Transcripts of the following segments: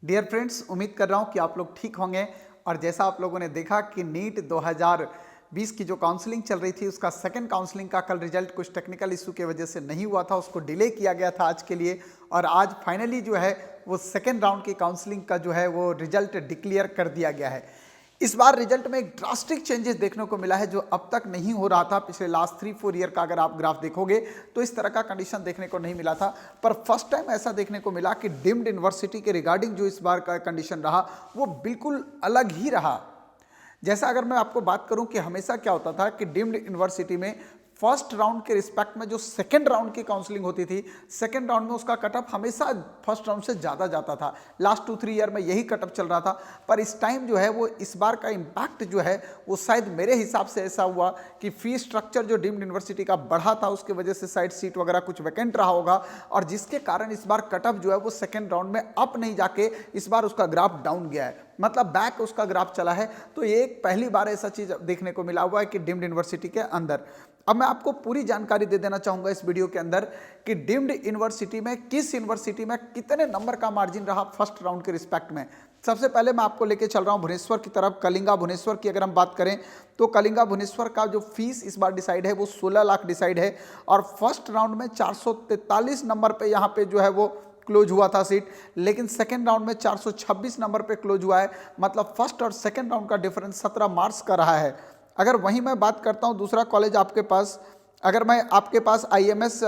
Dear friends, उम्मीद कर रहा हूँ कि आप लोग ठीक होंगे। और जैसा आप लोगों ने देखा कि नीट 2020 की जो काउंसलिंग चल रही थी उसका सेकंड काउंसलिंग का कल रिजल्ट कुछ टेक्निकल इशू की वजह से नहीं हुआ था, उसको डिले किया गया था आज के लिए। और आज फाइनली जो है वो सेकंड राउंड की काउंसलिंग का जो है वो रिजल्ट डिक्लेयर कर दिया गया है। इस बार रिजल्ट में एक ड्रास्टिक चेंजेस देखने को मिला है जो अब तक नहीं हो रहा था। पिछले लास्ट 3-4 ईयर का अगर आप ग्राफ देखोगे तो इस तरह का कंडीशन देखने को नहीं मिला था, पर फर्स्ट टाइम ऐसा देखने को मिला कि डीम्ड यूनिवर्सिटी के रिगार्डिंग जो इस बार का कंडीशन रहा वो बिल्कुल अलग ही रहा। जैसा अगर मैं आपको बात करूं कि हमेशा क्या होता था कि डीम्ड यूनिवर्सिटी में फर्स्ट राउंड के रिस्पेक्ट में जो सेकंड राउंड की काउंसलिंग होती थी, सेकंड राउंड में उसका कटअप हमेशा फर्स्ट राउंड से ज़्यादा जाता था। लास्ट 2-3 ईयर में यही कटअप चल रहा था, पर इस टाइम जो है वो इस बार का इम्पैक्ट जो है वो शायद मेरे हिसाब से ऐसा हुआ कि फी स्ट्रक्चर जो डीम्ड यूनिवर्सिटी का बढ़ा था उसकी वजह से साइड सीट वगैरह कुछ वैकेंट रहा होगा, और जिसके कारण इस बार कटअप जो है वो सेकेंड राउंड में अप नहीं जाके इस बार उसका ग्राफ डाउन गया है, मतलब बैक उसका ग्राफ चला है। तो ये एक पहली बार ऐसा चीज देखने को मिला हुआ है कि डीम्ड यूनिवर्सिटी के अंदर। अब मैं आपको पूरी जानकारी दे देना चाहूंगा इस वीडियो के अंदर कि डीम्ड यूनिवर्सिटी में किस यूनिवर्सिटी में कितने नंबर का मार्जिन रहा फर्स्ट राउंड के रिस्पेक्ट में। सबसे पहले मैं आपको लेके चल रहा हूं भुवनेश्वर की तरफ। कलिंगा भुवनेश्वर की अगर हम बात करें तो कलिंगा भुवनेश्वर का जो फीस इस बार डिसाइड है वो 16 लाख डिसाइड है, और फर्स्ट राउंड में 443 नंबर पे यहाँ पे जो है वो क्लोज हुआ था सीट, लेकिन सेकेंड राउंड में 426 नंबर पे क्लोज हुआ है। मतलब फर्स्ट और सेकेंड राउंड का डिफरेंस 17 मार्क्स का रहा है। अगर वहीं मैं बात करता हूं दूसरा कॉलेज आपके पास, अगर मैं आपके पास आईएमएस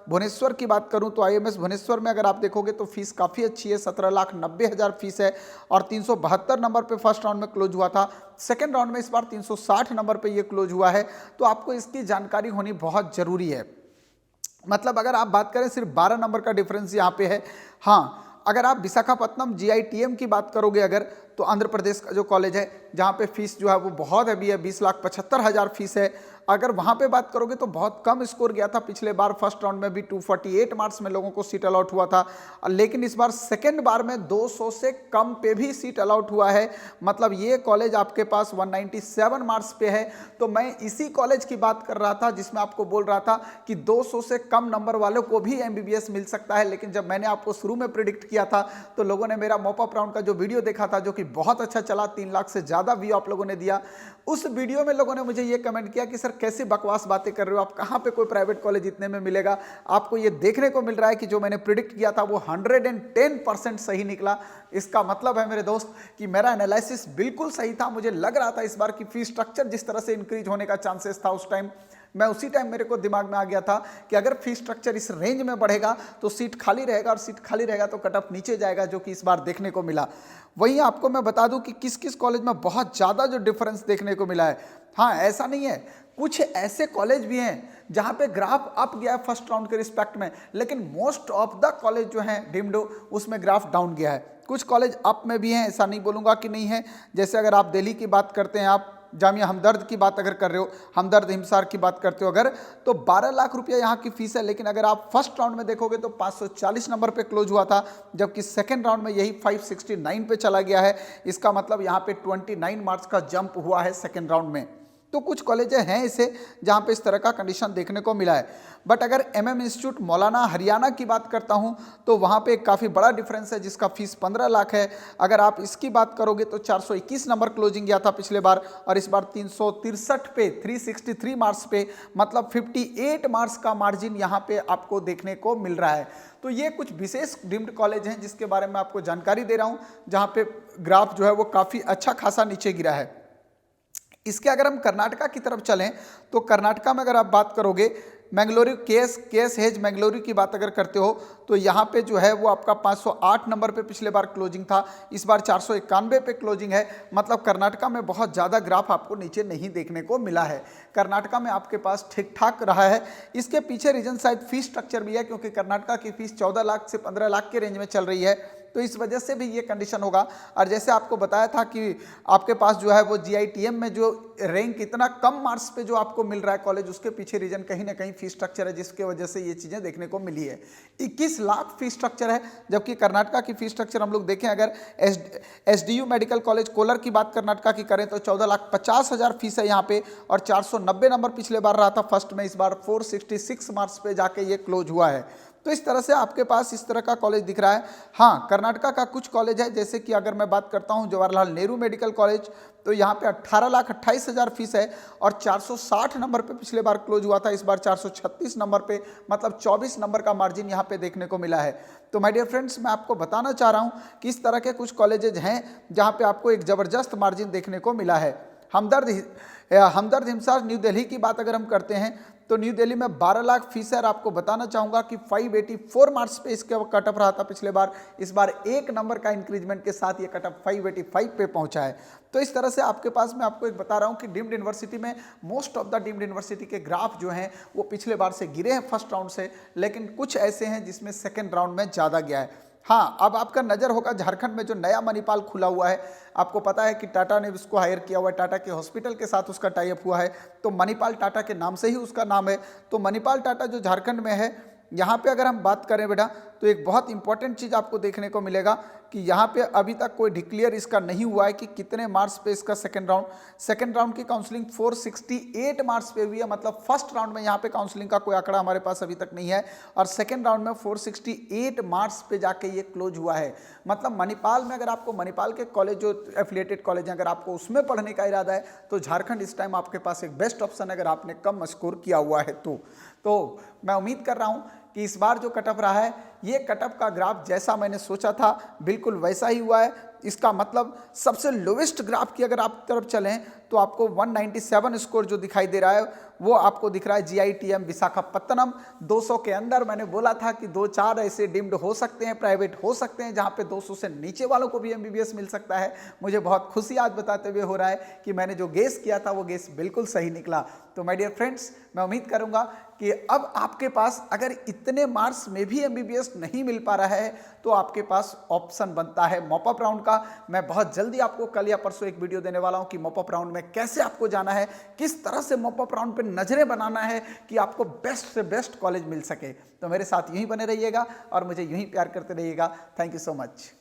भुवनेश्वर की बात करूं तो आईएमएस भुवनेश्वर में अगर आप देखोगे तो फीस काफ़ी अच्छी है, 17,90,000 फीस है, और 372 नंबर पे फर्स्ट राउंड में क्लोज हुआ था। सेकेंड राउंड में इस बार 360 नंबर पे ये क्लोज हुआ है। तो आपको इसकी जानकारी होनी बहुत ज़रूरी है। मतलब अगर आप बात करें सिर्फ 12 नंबर का डिफरेंस यहाँ पे है। हाँ, अगर आप विशाखापट्टनम जीआईटीएम की बात करोगे अगर, तो आंध्र प्रदेश का जो कॉलेज है जहाँ पे फीस जो है वो बहुत हैवी है, 20,75,000 फीस है। अगर वहाँ पे बात करोगे तो बहुत कम स्कोर गया था पिछले बार, फर्स्ट राउंड में भी 248 मार्क्स में लोगों को सीट अलॉट हुआ था, लेकिन इस बार सेकेंड बार में 200 से कम पे भी सीट अलॉट हुआ है। मतलब ये कॉलेज आपके पास 197 मार्क्स पे है। तो मैं इसी कॉलेज की बात कर रहा था जिसमें आपको बोल रहा था कि 200 से कम नंबर वालों को भी एमबीबीएस मिल सकता है, लेकिन जब मैंने आपको शुरू में प्रिडिक्ट किया था तो लोगों ने मेरा मॉप अप राउंड का जो वीडियो देखा था जो कि बहुत अच्छा चला, 3 लाख से ज़्यादा व्यू आप लोगों ने दिया। उस वीडियो में लोगों ने मुझे ये कमेंट किया कि सर कैसी बकवास बातें कर रहे हो आप, कहाँ पे कोई प्राइवेट कॉलेज इतने में मिलेगा। आपको ये देखने को मिल रहा है कि जो मैंने प्रिडिक्ट किया था वो 110% सही निकला। इसका मतलब है मेरे दोस्त कि मेरा एनालिसिस बिल्कुल सही था। मुझे लग रहा था इस बार की फी स्ट्रक्चर जिस तरह से इंक्रीज होने का चांसेस था उस टाइम, मैं उसी टाइम मेरे को दिमाग में आ गया था कि अगर फी स्ट्रक्चर इस रेंज में बढ़ेगा तो सीट खाली रहेगा, और सीट खाली रहेगा तो कटअप नीचे जाएगा, जो कि इस बार देखने को मिला। वहीं आपको मैं बता दूं कि किस किस कॉलेज में बहुत ज़्यादा जो डिफरेंस देखने को मिला है। हाँ, ऐसा नहीं है, कुछ ऐसे कॉलेज भी हैं जहाँ पे ग्राफ अप गया है फर्स्ट राउंड के रिस्पेक्ट में, लेकिन मोस्ट ऑफ द कॉलेज जो हैं डीम्ड उसमें ग्राफ डाउन गया है। कुछ कॉलेज अप में भी हैं, ऐसा नहीं बोलूँगा कि नहीं है। जैसे अगर आप दिल्ली की बात करते हैं, आप जामिया हमदर्द की बात अगर कर रहे हो, हमदर्द हिमसार की बात करते हो अगर, तो 12 लाख रुपया यहाँ की फीस है, लेकिन अगर आप फर्स्ट राउंड में देखोगे तो 540 नंबर पे क्लोज हुआ था, जबकि सेकंड राउंड में यही 569 पे चला गया है। इसका मतलब यहाँ पे 29 मार्क्स का जंप हुआ है सेकंड राउंड में। तो कुछ कॉलेज हैं इसे जहाँ पे इस तरह का कंडीशन देखने को मिला है। बट अगर एमएम इंस्टीट्यूट मौलाना हरियाणा की बात करता हूँ तो वहाँ पे काफ़ी बड़ा डिफरेंस है, जिसका फीस 15 लाख है। अगर आप इसकी बात करोगे तो 421 नंबर क्लोजिंग गया था पिछले बार, और इस बार 363 पे 363 मार्क्स पे, मतलब 58 मार्क्स का मार्जिन यहाँ पे आपको देखने को मिल रहा है। तो ये कुछ विशेष डीम्ड कॉलेज हैं जिसके बारे में आपको जानकारी दे रहा हूँ, जहाँ पे ग्राफ जो है वो काफ़ी अच्छा खासा नीचे गिरा है। इसके अगर हम कर्नाटका की तरफ चलें तो कर्नाटका में अगर आप बात करोगे, मैंगलोर केएस हेज मैंगलोर की बात अगर करते हो तो यहाँ पे जो है वो आपका 508 नंबर पे पिछले बार क्लोजिंग था, इस बार 491 पे क्लोजिंग है। मतलब कर्नाटका में बहुत ज़्यादा ग्राफ आपको नीचे नहीं देखने को मिला है। कर्नाटका में आपके पास ठीक ठाक रहा है। इसके पीछे रीजन शायद फीस स्ट्रक्चर भी है, क्योंकि कर्नाटका की फीस 14 लाख से 15 लाख के रेंज में चल रही है, तो इस वजह से भी ये कंडीशन होगा। और जैसे आपको बताया था कि आपके पास जो है वो जीआईटीएम में जो रैंक इतना कम मार्क्स पे जो आपको मिल रहा है कॉलेज, उसके पीछे रीजन कहीं ना कहीं फीस स्ट्रक्चर है, जिसके वजह से ये चीज़ें देखने को मिली है। 21 लाख फीस स्ट्रक्चर है, जबकि कर्नाटका की फीस स्ट्रक्चर हम लोग देखें अगर एसडीयू मेडिकल कॉलेज कोलर की बात कर्नाटका की करें तो 14,50,000 फीस है यहाँ पे, और 490 नंबर पिछले बार रहा था फर्स्ट में, इस बार 466 मार्क्स पे जाके ये क्लोज हुआ है। तो इस तरह से आपके पास इस तरह का कॉलेज दिख रहा है। हाँ, कर्नाटका का कुछ कॉलेज है, जैसे कि अगर मैं बात करता हूँ जवाहरलाल नेहरू मेडिकल कॉलेज, तो यहाँ पे 18,28,000 फीस है और 460 नंबर पे पिछले बार क्लोज हुआ था, इस बार 436 नंबर पे, मतलब 24 नंबर का मार्जिन यहाँ पे देखने को मिला है। तो माय डियर फ्रेंड्स, मैं आपको बताना चाह रहा हूँ कि इस तरह के कुछ कॉलेजेज हैं जहाँ पे आपको एक ज़बरदस्त मार्जिन देखने को मिला है। हमदर्द हिमसार न्यू दिल्ली की बात अगर हम करते हैं तो न्यू दिल्ली में 12 लाख फीस है और आपको बताना चाहूँगा कि 584 मार्क्स पे इसका कट ऑफ रहा था पिछले बार, इस बार 1 नंबर का इंक्रीजमेंट के साथ ये कट ऑफ 585 पे पहुंचा है। तो इस तरह से आपके पास मैं आपको एक बता रहा हूँ कि डीम्ड यूनिवर्सिटी में most of the deemed university के ग्राफ जो हैं वो पिछले बार से गिरे हैं फर्स्ट राउंड से, लेकिन कुछ ऐसे हैं जिसमें सेकेंड राउंड में ज़्यादा गया है। हाँ, अब आपका नज़र होगा झारखंड में जो नया मणिपाल खुला हुआ है, आपको पता है कि टाटा ने उसको हायर किया हुआ है, टाटा के हॉस्पिटल के साथ उसका टाई अप हुआ है, तो मणिपाल टाटा के नाम से ही उसका नाम है। तो मणिपाल टाटा जो झारखंड में है, यहाँ पे अगर हम बात करें बेटा, तो एक बहुत इंपॉर्टेंट चीज़ आपको देखने को मिलेगा कि यहाँ पे अभी तक कोई डिक्लेयर इसका नहीं हुआ है कि कितने मार्क्स पे इसका सेकंड राउंड की काउंसलिंग 468 मार्क्स पे हुई है, मतलब फर्स्ट राउंड में यहाँ पे काउंसलिंग का कोई आंकड़ा हमारे पास अभी तक नहीं है और सेकंड राउंड में 468 मार्क्स पे जाके ये क्लोज हुआ है। मतलब मणिपाल में अगर आपको मणिपाल के कॉलेज जो एफिलिएटेड कॉलेज हैं अगर आपको उसमें पढ़ने का इरादा है तो झारखंड इस टाइम आपके पास एक बेस्ट ऑप्शन है, अगर आपने कम स्कोर किया हुआ है तो मैं उम्मीद कर रहा हूँ कि इस बार जो कटअप रहा है, ये कटअप का ग्राफ जैसा मैंने सोचा था बिल्कुल वैसा ही हुआ है। इसका मतलब सबसे लोवेस्ट ग्राफ की अगर आप तरफ चलें तो आपको 197 स्कोर जो दिखाई दे रहा है वो आपको दिख रहा है GITM विशाखापत्तनम। 200 के अंदर मैंने बोला था कि 2-4 ऐसे डीम्ड हो सकते हैं, प्राइवेट हो सकते हैं जहाँ पे 200 से नीचे वालों को भी MBBS मिल सकता है। मुझे बहुत खुशी आज बताते हुए हो रहा है कि मैंने जो गेस किया था वो गेस बिल्कुल सही निकला। तो माय डियर फ्रेंड्स, मैं उम्मीद करूँगा कि अब आपके पास अगर इतने मार्क्स में भी MBBS नहीं मिल पा रहा है तो आपके पास ऑप्शन बनता है मॉप अप राउंड का। मैं बहुत जल्दी आपको कल या परसों एक वीडियो देने वाला हूं कि मॉप अप राउंड में कैसे आपको जाना है, किस तरह से मॉप अप राउंड पे नजरें बनाना है कि आपको बेस्ट से बेस्ट कॉलेज मिल सके। तो मेरे साथ यूं ही बने रहिएगा और मुझे यूं ही प्यार करते रहिएगा। Thank you so much.